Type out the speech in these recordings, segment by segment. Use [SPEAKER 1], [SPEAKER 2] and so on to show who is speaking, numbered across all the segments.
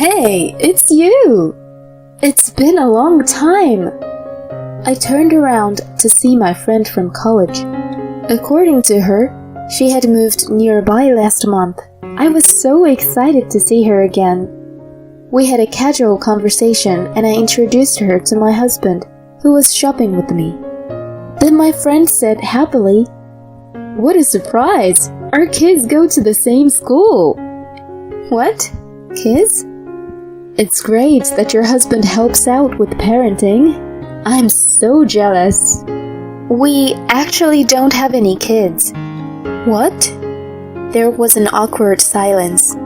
[SPEAKER 1] Hey, it's you! It's been a long time! I turned around to see my friend from college. According to her, she had moved nearby last month. I was so excited to see her again. We had a casual conversation and I introduced her to my husband, who was shopping with me. Then my friend said happily, "What a surprise! Our kids go to the same school!" "What? Kids? It's great that your husband helps out with parenting. I'm so jealous." "We actually don't have any kids." "What?" There was an awkward silence.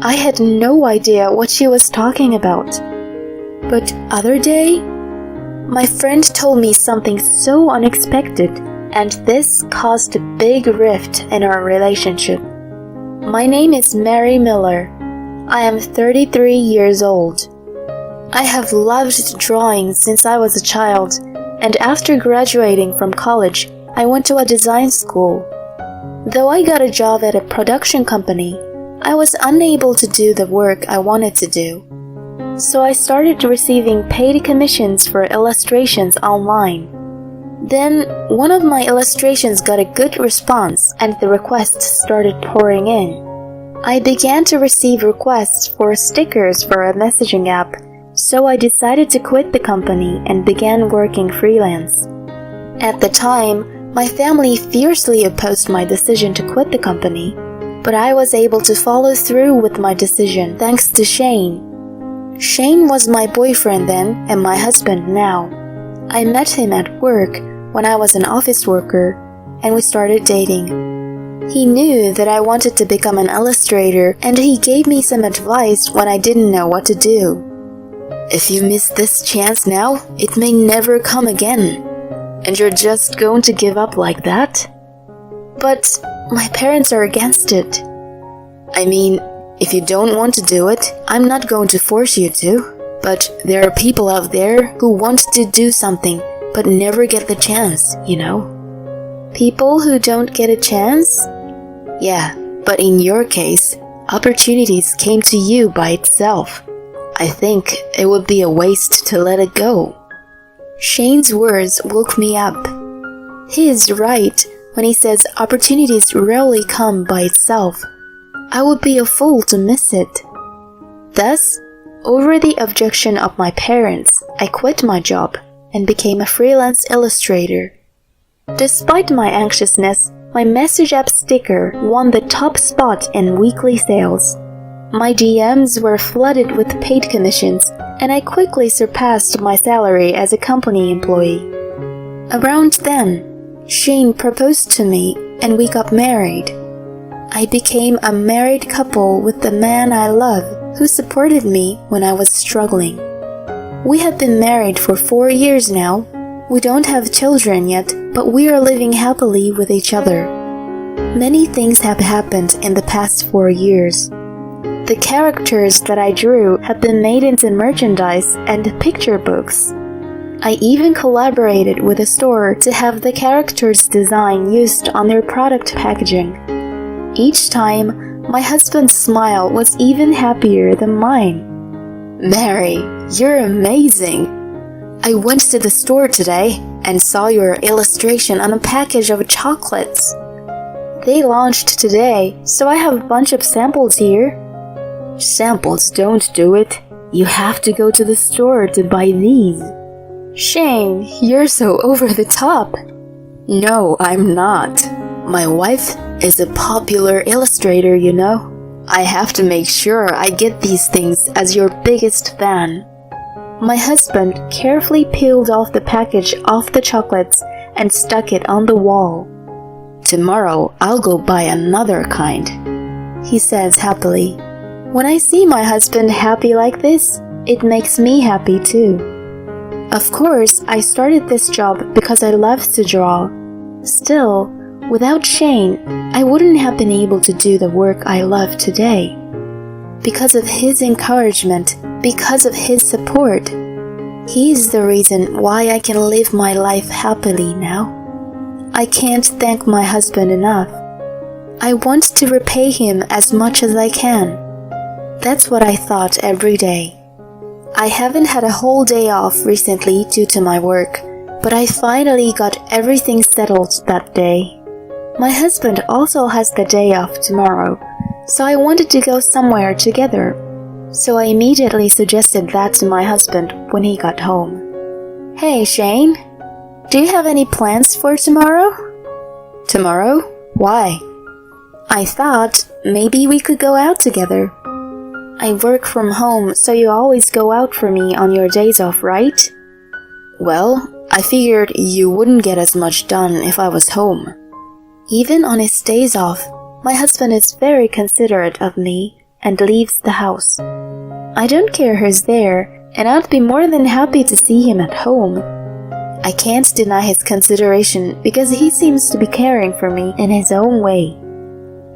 [SPEAKER 1] I had no idea what she was talking about. But other day, my friend told me something so unexpected, and this caused a big rift in our relationship. My name is Mary Miller. I am 33 years old. I have loved drawing since I was a child, and after graduating from college, I went to a design school. Though I got a job at a production company, I was unable to do the work I wanted to do. So I started receiving paid commissions for illustrations online. Then, one of my illustrations got a good response and the requests started pouring in. I began to receive requests for stickers for a messaging app, so I decided to quit the company and began working freelance. At the time, my family fiercely opposed my decision to quit the company, but I was able to follow through with my decision thanks to Shane. Shane was my boyfriend then and my husband now. I met him at work when I was an office worker, and we started dating. He knew that I wanted to become an illustrator, and he gave me some advice when I didn't know what to do. "If you miss this chance now, it may never come again. And you're just going to give up like that?" "But my parents are against it." "I mean, if you don't want to do it, I'm not going to force you to. But there are people out there who want to do something but never get the chance, you know." "People who don't get a chance?" "Yeah, but in your case, opportunities came to you by itself. I think it would be a waste to let it go." Shane's words woke me up. He is right when he says opportunities rarely come by itself. I would be a fool to miss it. Thus, over the objection of my parents, I quit my job and became a freelance illustrator. Despite my anxiousness, my message app sticker won the top spot in weekly sales. My DMs were flooded with paid commissions, and I quickly surpassed my salary as a company employee. Around then, Shane proposed to me and we got married. I became a married couple with the man I love, who supported me when I was struggling. We have been married for 4 years now. We don't have children yet, but we are living happily with each other. Many things have happened in the past 4 years. The characters that I drew have been made into merchandise and picture books. I even collaborated with a store to have the characters' design used on their product packaging. Each time, my husband's smile was even happier than mine. "Mary, you're amazing! I went to the store today and saw your illustration on a package of chocolates. They launched today, so I have a bunch of samples here." "Samples don't do it. You have to go to the store to buy these." "Shane, you're so over the top." "No, I'm not. My wife is a popular illustrator, you know. I have to make sure I get these things as your biggest fan." My husband carefully peeled off the package off the chocolates and stuck it on the wall. "Tomorrow I'll go buy another kind," he says happily. When I see my husband happy like this, it makes me happy too. Of course, I started this job because I love to draw. Still, without Shane, I wouldn't have been able to do the work I love today. Because of his encouragement, because of his support, he is the reason why I can live my life happily now. I can't thank my husband enough. I want to repay him as much as I can. That's what I thought every day. I haven't had a whole day off recently due to my work, but I finally got everything settled that day. My husband also has the day off tomorrow, so I wanted to go somewhere together. So I immediately suggested that to my husband when he got home. Hey, Shane, do you have any plans for tomorrow? Tomorrow? Why? I thought maybe we could go out together. I work from home, so you always go out for me on your days off, right? Well, I figured you wouldn't get as much done if I was home. Even on his days off, my husband is very considerate of me and leaves the house. I don't care who's there, and I'd be more than happy to see him at home. I can't deny his consideration because he seems to be caring for me in his own way.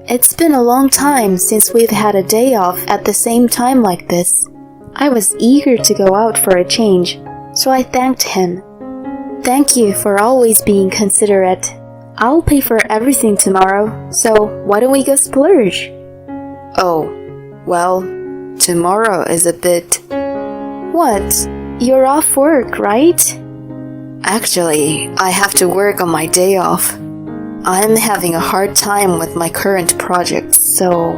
[SPEAKER 1] It's been a long time since we've had a day off at the same time like this. I was eager to go out for a change, so I thanked him. Thank you for always being considerate. I'll pay for everything tomorrow, so why don't we go splurge? Oh, well, tomorrow is a bit... What? You're off work, right? Actually, I have to work on my day off. I'm having a hard time with my current projects, so...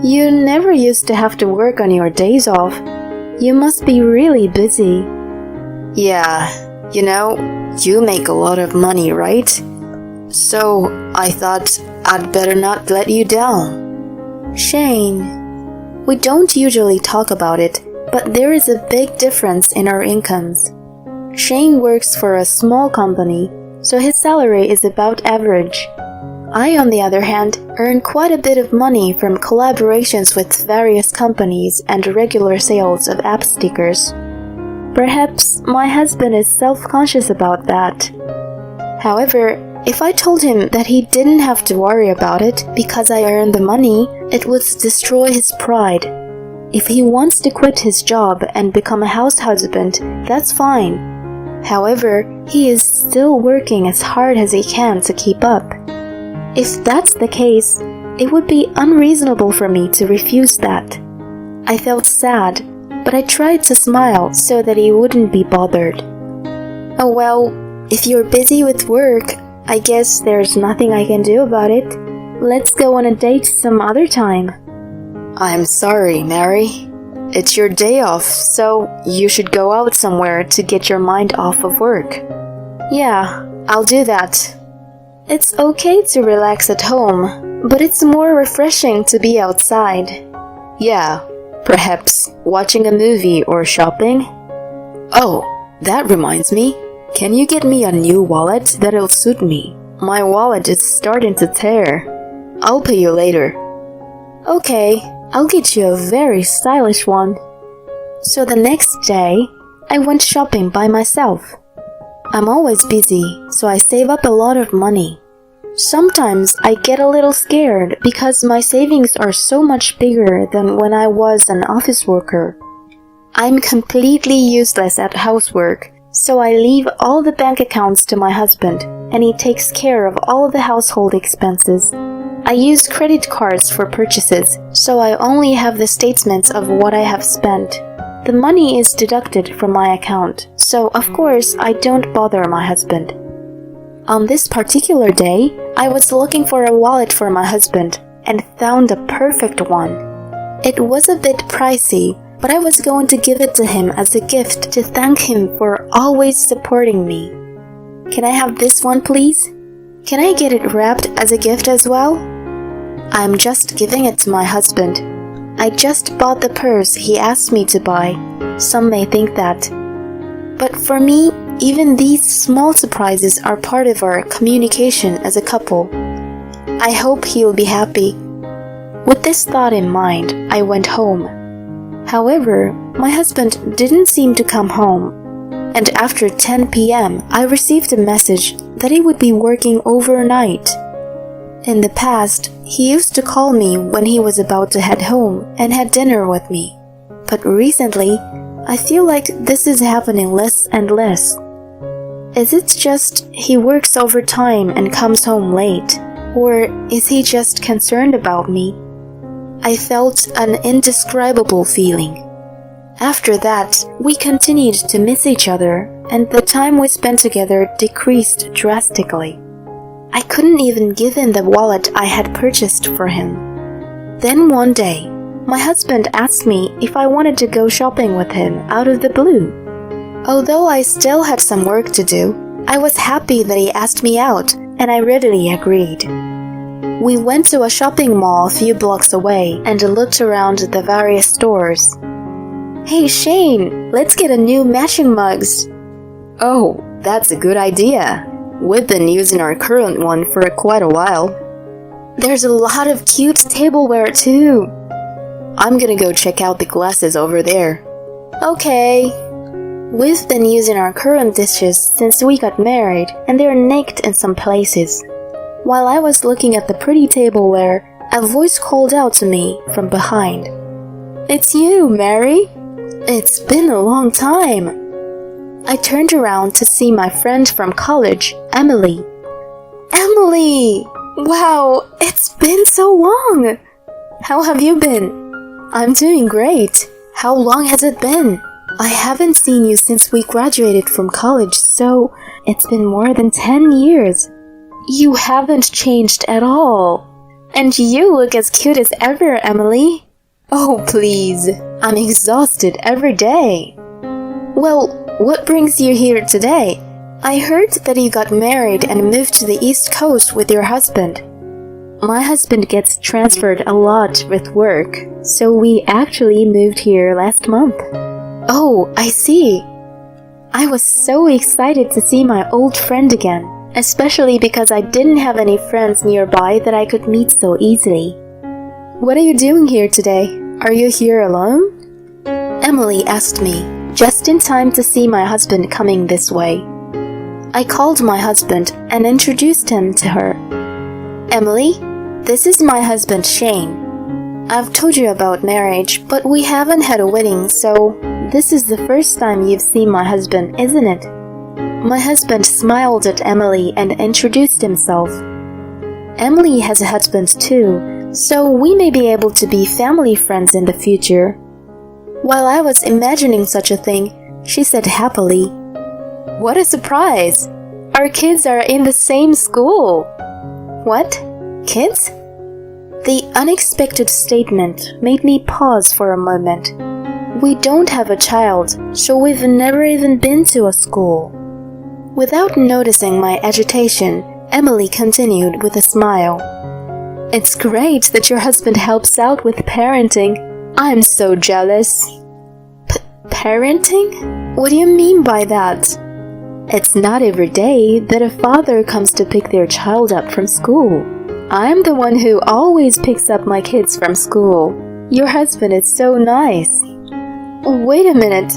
[SPEAKER 1] You never used to have to work on your days off. You must be really busy. Yeah, you make a lot of money, right? So, I thought I'd better not let you down. Shane, we don't usually talk about it, but there is a big difference in our incomes. Shane works for a small company, so his salary is about average. I, on the other hand, earn quite a bit of money from collaborations with various companies and regular sales of app stickers. Perhaps my husband is self-conscious about that. However, if I told him that he didn't have to worry about it because I earned the money, it would destroy his pride. If he wants to quit his job and become a house husband, that's fine. However, he is still working as hard as he can to keep up. If that's the case, it would be unreasonable for me to refuse that. I felt sad, but I tried to smile so that he wouldn't be bothered. Oh well, if you're busy with work, I guess there's nothing I can do about it. Let's go on a date some other time. I'm sorry, Mary. It's your day off, so you should go out somewhere to get your mind off of work. Yeah, I'll do that. It's okay to relax at home, but it's more refreshing to be outside. Yeah, perhaps watching a movie or shopping. Oh, that reminds me. Can you get me a new wallet that'll suit me? My wallet is starting to tear. I'll pay you later. Okay, I'll get you a very stylish one. So the next day, I went shopping by myself. I'm always busy, so I save up a lot of money. Sometimes I get a little scared because my savings are so much bigger than when I was an office worker. I'm completely useless at housework, so I leave all the bank accounts to my husband, and he takes care of all the household expenses. I use credit cards for purchases, so I only have the statements of what I have spent. The money is deducted from my account, so of course I don't bother my husband. On this particular day, I was looking for a wallet for my husband and found the perfect one. It was a bit pricey, but I was going to give it to him as a gift to thank him for always supporting me. Can I have this one, please? Can I get it wrapped as a gift as well? I'm just giving it to my husband. I just bought the purse he asked me to buy. Some may think that. But for me, even these small surprises are part of our communication as a couple. I hope he'll be happy. With this thought in mind, I went home. However, my husband didn't seem to come home, and after 10 p.m., I received a message that he would be working overnight. In the past, he used to call me when he was about to head home and had dinner with me. But recently, I feel like this is happening less and less. Is it just he works overtime and comes home late? Or is he just concerned about me? I felt an indescribable feeling. After that, we continued to miss each other, and the time we spent together decreased drastically. I couldn't even give him the wallet I had purchased for him. Then one day, my husband asked me if I wanted to go shopping with him out of the blue. Although I still had some work to do, I was happy that he asked me out, and I readily agreed. We went to a shopping mall a few blocks away and looked around the various stores. "Hey Shane, let's get a new matching mugs." "Oh, that's a good idea. We've been using our current one for quite a while." "There's a lot of cute tableware too." "I'm gonna go check out the glasses over there." "Okay." We've been using our current dishes since we got married, and they're nicked in some places. While I was looking at the pretty tableware, a voice called out to me from behind. "It's you, Mary. It's been a long time." I turned around to see my friend from college, Emily. "Emily! Wow, it's been so long! How have you been?" "I'm doing great. How long has it been?" "I haven't seen you since we graduated from college, so it's been more than 10 years. You haven't changed at all. And you look as cute as ever, Emily." "Oh, please. I'm exhausted every day." "Well, what brings you here today? I heard that you got married and moved to the East Coast with your husband." "My husband gets transferred a lot with work, so we actually moved here last month." "Oh, I see." I was so excited to see my old friend again, especially because I didn't have any friends nearby that I could meet so easily. "What are you doing here today? Are you here alone?" Emily asked me, just in time to see my husband coming this way. I called my husband and introduced him to her. "Emily, this is my husband Shane. I've told you about marriage, but we haven't had a wedding, so this is the first time you've seen my husband, isn't it?" My husband smiled at Emily and introduced himself. "Emily has a husband too, so we may be able to be family friends in the future." While I was imagining such a thing, she said happily, "What a surprise! Our kids are in the same school." "What? Kids?" The unexpected statement made me pause for a moment. We don't have a child, so we've never even been to a school. Without noticing my agitation, Emily continued with a smile. "It's great that your husband helps out with parenting. I'm so jealous." Parenting? What do you mean by that?" "It's not every day that a father comes to pick their child up from school. I'm the one who always picks up my kids from school. Your husband is so nice." "Wait a minute.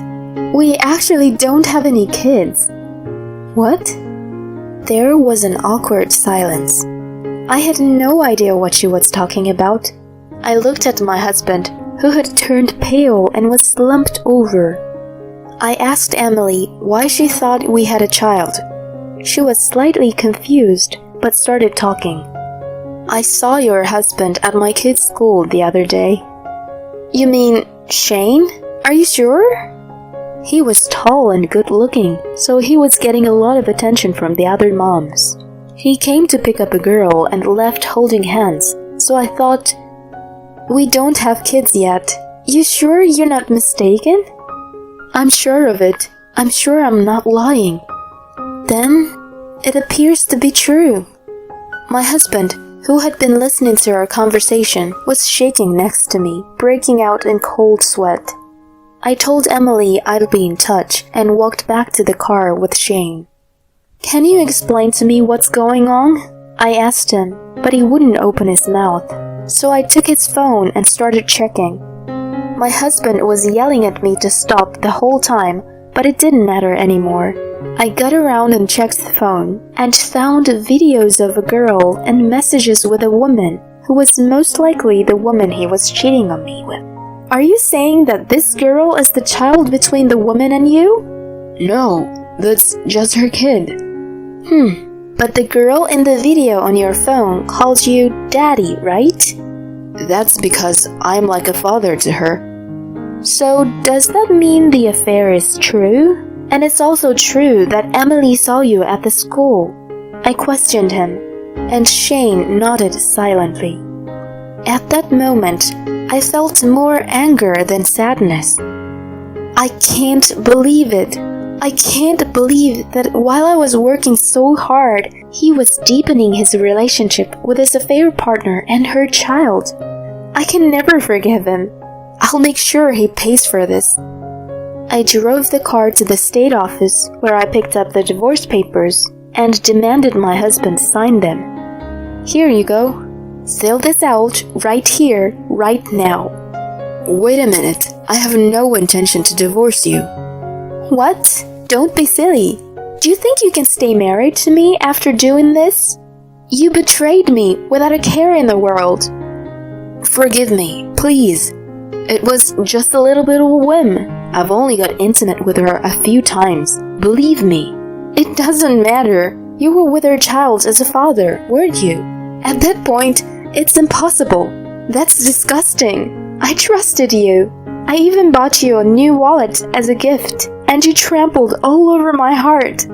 [SPEAKER 1] We actually don't have any kids." "What?" There was an awkward silence. I had no idea what she was talking about. I looked at my husband, who had turned pale and was slumped over. I asked Emily why she thought we had a child. She was slightly confused, but started talking. "I saw your husband at my kid's school the other day." "You mean Shane? Are you sure?" He was tall and good-looking, so he was getting a lot of attention from the other moms. He came to pick up a girl and left holding hands, so I thought, "We don't have kids yet. You sure you're not mistaken?" "I'm sure of it. I'm sure I'm not lying." "Then, it appears to be true." My husband, who had been listening to our conversation, was shaking next to me, breaking out in cold sweat. I told Emily I'd be in touch and walked back to the car with Shane. "Can you explain to me what's going on?" I asked him, but he wouldn't open his mouth, so I took his phone and started checking. My husband was yelling at me to stop the whole time, but it didn't matter anymore. I got around and checked the phone and found videos of a girl and messages with a woman who was most likely the woman he was cheating on me with. "Are you saying that this girl is the child between the woman and you?" "No, that's just her kid." But the girl in the video on your phone called you daddy, right?" That's because I'm like a father to her. So does that mean the affair is true? And it's also true that Emily saw you at the school? I questioned him, and Shane nodded silently. At that moment, I felt more anger than sadness. I can't believe it. I can't believe that while I was working so hard, he was deepening his relationship with his affair partner and her child. I can never forgive him. I'll make sure he pays for this. I drove the car to the state office where I picked up the divorce papers and demanded my husband sign them. Here you go. Fill this out right here, right now. Wait a minute. I have no intention to divorce you. What? Don't be silly. Do you think you can stay married to me after doing this? You betrayed me without a care in the world. Forgive me, please. It was just a little bit of a whim. I've only got intimate with her a few times. Believe me. It doesn't matter. You were with her child as a father, weren't you? At that point, it's impossible. That's disgusting. I trusted you. I even bought you a new wallet as a gift, and you trampled all over my heart.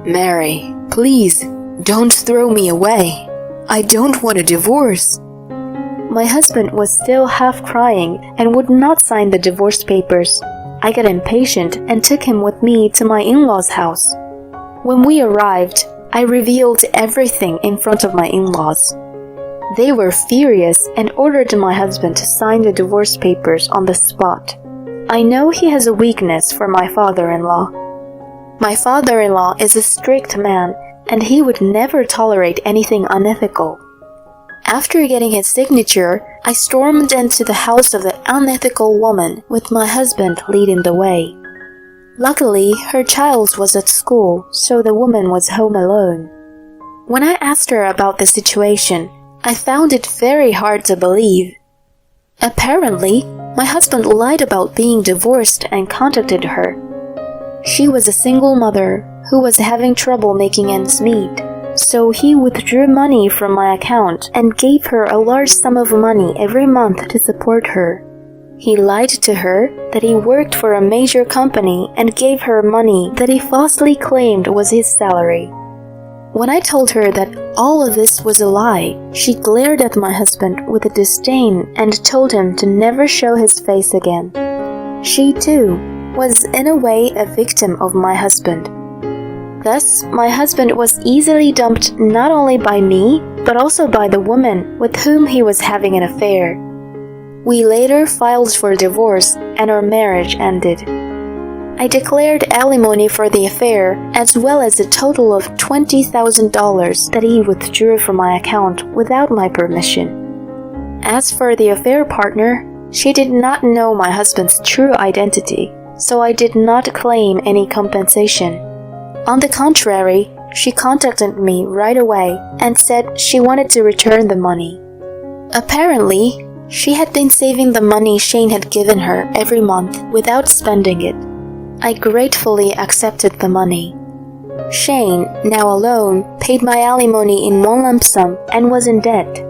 [SPEAKER 1] Mary, please, don't throw me away. I don't want a divorce. My husband was still half crying and would not sign the divorce papers. I got impatient and took him with me to my in-laws' house. When we arrived, I revealed everything in front of my in-laws. They were furious and ordered my husband to sign the divorce papers on the spot. I know he has a weakness for my father-in-law. My father-in-law is a strict man, and he would never tolerate anything unethical. After getting his signature, I stormed into the house of the unethical woman with my husband leading the way. Luckily, her child was at school, so the woman was home alone. When I asked her about the situation, I found it very hard to believe. Apparently, my husband lied about being divorced and contacted her. She was a single mother who was having trouble making ends meet, so he withdrew money from my account and gave her a large sum of money every month to support her. He lied to her that he worked for a major company and gave her money that he falsely claimed was his salary. When I told her that all of this was a lie, she glared at my husband with a disdain and told him to never show his face again. She, too, was in a way a victim of my husband. Thus, my husband was easily dumped not only by me, but also by the woman with whom he was having an affair. We later filed for divorce and our marriage ended. I declared alimony for the affair, as well as a total of $20,000 that he withdrew from my account without my permission. As for the affair partner, she did not know my husband's true identity, so I did not claim any compensation. On the contrary, she contacted me right away and said she wanted to return the money. Apparently, she had been saving the money Shane had given her every month without spending it. I gratefully accepted the money. Shane, now alone, paid my alimony in one lump sum and was in debt.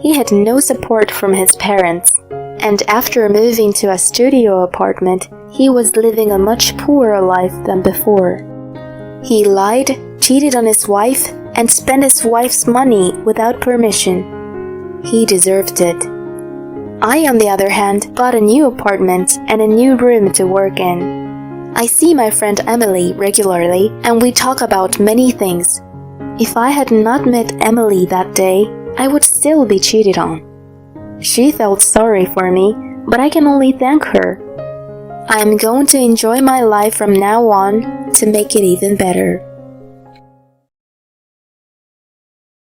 [SPEAKER 1] He had no support from his parents, and after moving to a studio apartment, he was living a much poorer life than before. He lied, cheated on his wife, and spent his wife's money without permission. He deserved it. I, on the other hand, bought a new apartment and a new room to work in. I see my friend Emily regularly, and we talk about many things. If I had not met Emily that day, I would still be cheated on. She felt sorry for me, but I can only thank her. I am going to enjoy my life from now on to make it even better.